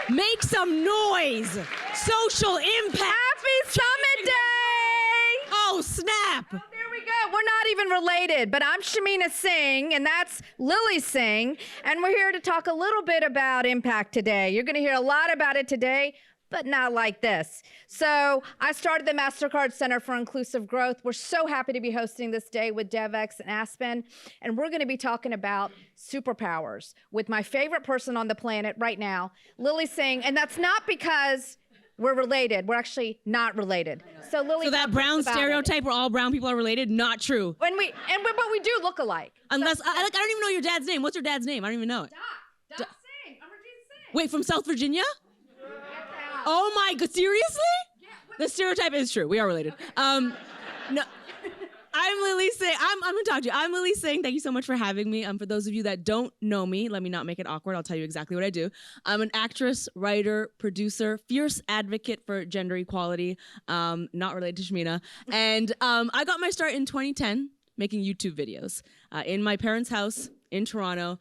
Make some noise. Social impact. Happy Summit Day! Oh, snap. Oh, there we go. We're not even related, but I'm Shamina Singh, and that's Lilly Singh, and we're here to talk a little bit about impact today. You're going to hear a lot about it today, but not like this. So I started the Mastercard Center for Inclusive Growth. We're so happy to be hosting this day with DevX and Aspen, and we're going to be talking about superpowers with my favorite person on the planet right now, Lilly Singh, and that's not because we're related. We're actually not related. So Lilly, So that brown stereotype where all brown people are related, not true. But we do look alike. Unless, I don't even know your dad's name. What's your dad's name? I don't even know it. Doc Singh. I'm Regina Singh. Wait, from South Virginia? Oh my God, seriously? Yeah, the stereotype is true. We are related. No, I'm Lilly Singh. I'm gonna talk to you. I'm Lilly Singh. Thank you so much for having me. For those of you that don't know me, let me not make it awkward. I'll tell you exactly what I do. I'm an actress, writer, producer, fierce advocate for gender equality, not related to Shamina. And I got my start in 2010 making YouTube videos in my parents' house in Toronto.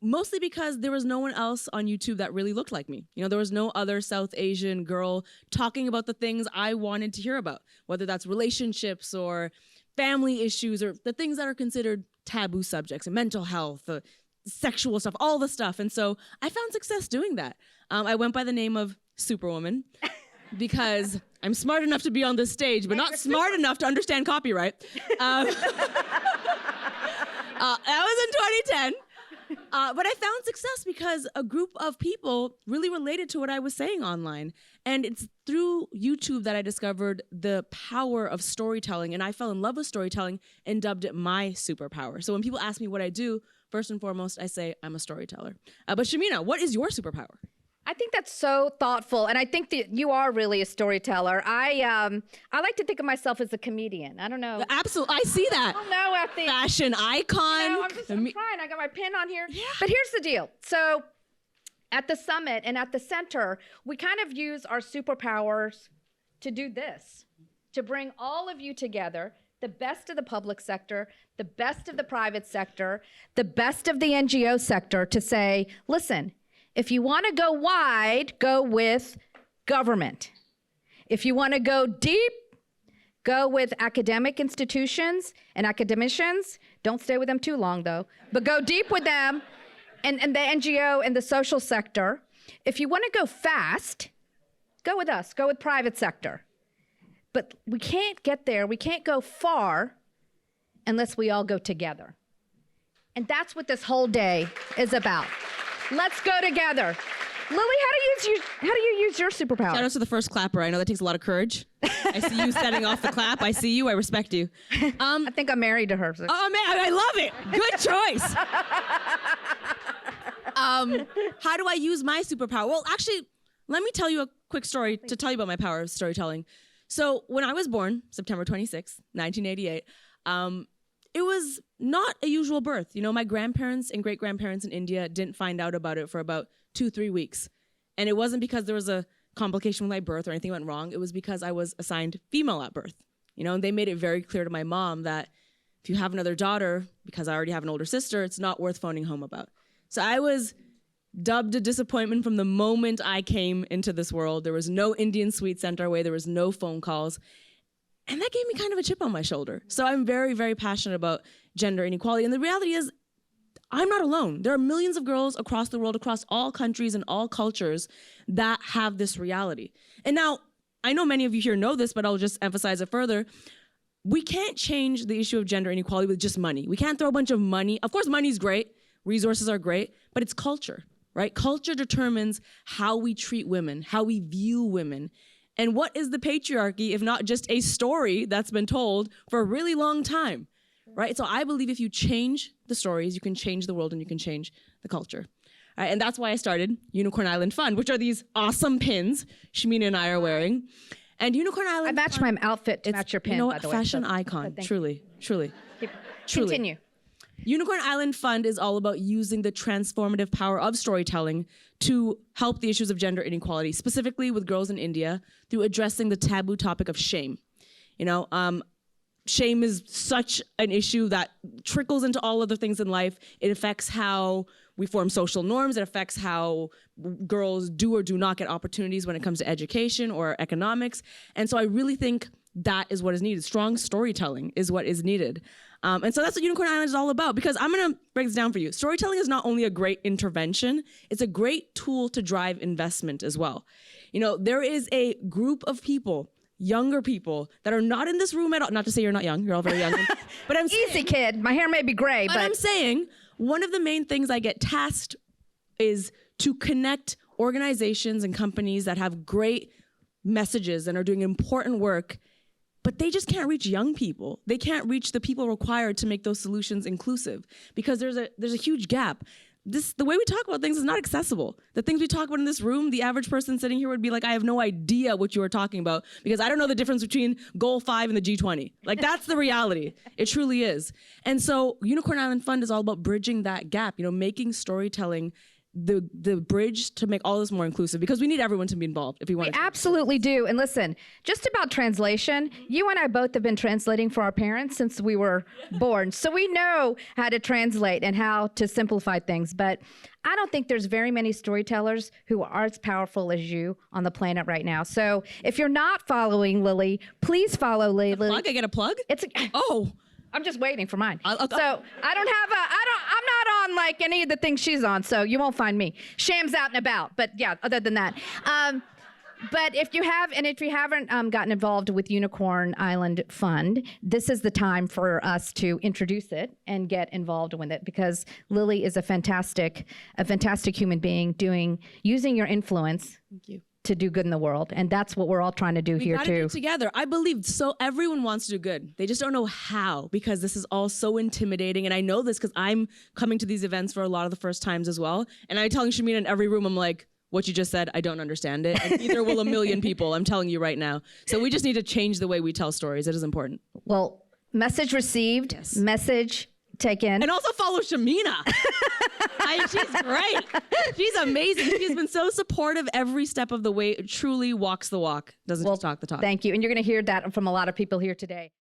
Mostly because there was no one else on YouTube that really looked like me. You know, there was no other South Asian girl talking about the things I wanted to hear about, whether that's relationships or family issues or the things that are considered taboo subjects, and mental health, sexual stuff, all the stuff. And so I found success doing that. I went by the name of Superwoman because I'm smart enough to be on this stage, but not smart enough to understand copyright. That was in 2010. But I found success because a group of people really related to what I was saying online. And it's through YouTube that I discovered the power of storytelling. And I fell in love with storytelling and dubbed it my superpower. So when people ask me what I do, first and foremost, I say I'm a storyteller. But Shamina, what is your superpower? I think that's so thoughtful, and I think that you are really a storyteller. I like to think of myself as a comedian. I don't know. Absolutely, I see that. I don't know at the fashion icon. I'm trying. I got my pen on here. Yeah. But here's the deal. So at the summit and at the center, we kind of use our superpowers to do this, to bring all of you together, the best of the public sector, the best of the private sector, the best of the NGO sector, to say, listen, if you want to go wide, go with government. If you want to go deep, go with academic institutions and academicians. Don't stay with them too long, though. But go deep with them and the NGO and the social sector. If you want to go fast, go with us. Go with private sector. But we can't get there. We can't go far unless we all go together. And that's what this whole day is about. Let's go together. Lilly, how do you use your superpower? Shout out to the first clapper. I know that takes a lot of courage. I see you setting off the clap. I see you. I respect you. I think I'm married to her. So. Oh, man, I love it. Good choice. How do I use my superpower? Well, actually, let me tell you a quick story to tell you about my power of storytelling. So when I was born, September 26, 1988, it was not a usual birth. You know, my grandparents and great-grandparents in India didn't find out about it for about 2-3 weeks. And it wasn't because there was a complication with my birth or anything went wrong. It was because I was assigned female at birth. You know, and they made it very clear to my mom that if you have another daughter, because I already have an older sister, it's not worth phoning home about. So I was dubbed a disappointment from the moment I came into this world. There was no Indian sweet sent our way. There was no phone calls. And that gave me kind of a chip on my shoulder. So I'm very, very passionate about gender inequality. And the reality is, I'm not alone. There are millions of girls across the world, across all countries and all cultures that have this reality. And now, I know many of you here know this, but I'll just emphasize it further. We can't change the issue of gender inequality with just money. We can't throw a bunch of money. Of course, money's great. Resources are great. But it's culture, right? Culture determines how we treat women, how we view women. And what is the patriarchy if not just a story that's been told for a really long time, right? So I believe if you change the stories, you can change the world and you can change the culture. All right, and that's why I started Unicorn Island Fund, which are these awesome pins Shamina and I are wearing. And Unicorn Island I matched my outfit to match your pin, you know by the way. Fashion icon, truly. Continue. Unicorn Island Fund is all about using the transformative power of storytelling to help the issues of gender inequality, specifically with girls in India, through addressing the taboo topic of shame. You know, shame is such an issue that trickles into all other things in life. It affects how we form social norms. It affects how girls do or do not get opportunities when it comes to education or economics. And so I really think that is what is needed. Strong storytelling is what is needed. And so that's what Unicorn Island is all about, because I'm going to break this down for you. Storytelling is not only a great intervention, it's a great tool to drive investment as well. You know, there is a group of people, younger people, that are not in this room at all. Not to say you're not young, you're all very young. But I'm saying, easy, kid. My hair may be gray, but I'm saying one of the main things I get tasked is to connect organizations and companies that have great messages and are doing important work, but they just can't reach young people. They can't reach the people required to make those solutions inclusive, because there's a huge gap. The way we talk about things is not accessible. The things we talk about in this room, the average person sitting here would be like, I have no idea what you are talking about, because I don't know the difference between Goal 5 and the G20. Like, that's the reality. It truly is. And so Unicorn Island Fund is all about bridging that gap, you know, making storytelling the bridge to make all this more inclusive, because we need everyone to be involved if we want to. We absolutely do. And listen, just about translation, you and I both have been translating for our parents since we were born. So we know how to translate and how to simplify things. But I don't think there's very many storytellers who are as powerful as you on the planet right now. So if you're not following Lilly, please follow Lilly. Plug? I get a plug? I'm just waiting for mine. So I'm not on like any of the things she's on, so you won't find me. Sham's out and about, but yeah, other than that. But if you haven't gotten involved with Unicorn Island Fund, this is the time for us to introduce it and get involved with it, because Lilly is a fantastic human being using your influence. Thank you. To do good in the world. And that's what we're all trying to do here too. Do it together. I believe so. Everyone wants to do good. They just don't know how, because this is all so intimidating. And I know this because I'm coming to these events for a lot of the first times as well. And I'm telling Shamina in every room, I'm like, what you just said, I don't understand it. And neither will a million people. I'm telling you right now. So we just need to change the way we tell stories. It is important. Well, message received, yes. Message taken. And also follow Shamina. She's great. She's amazing. She's been so supportive every step of the way. It truly walks the walk. Doesn't just talk the talk. Thank you. And you're going to hear that from a lot of people here today.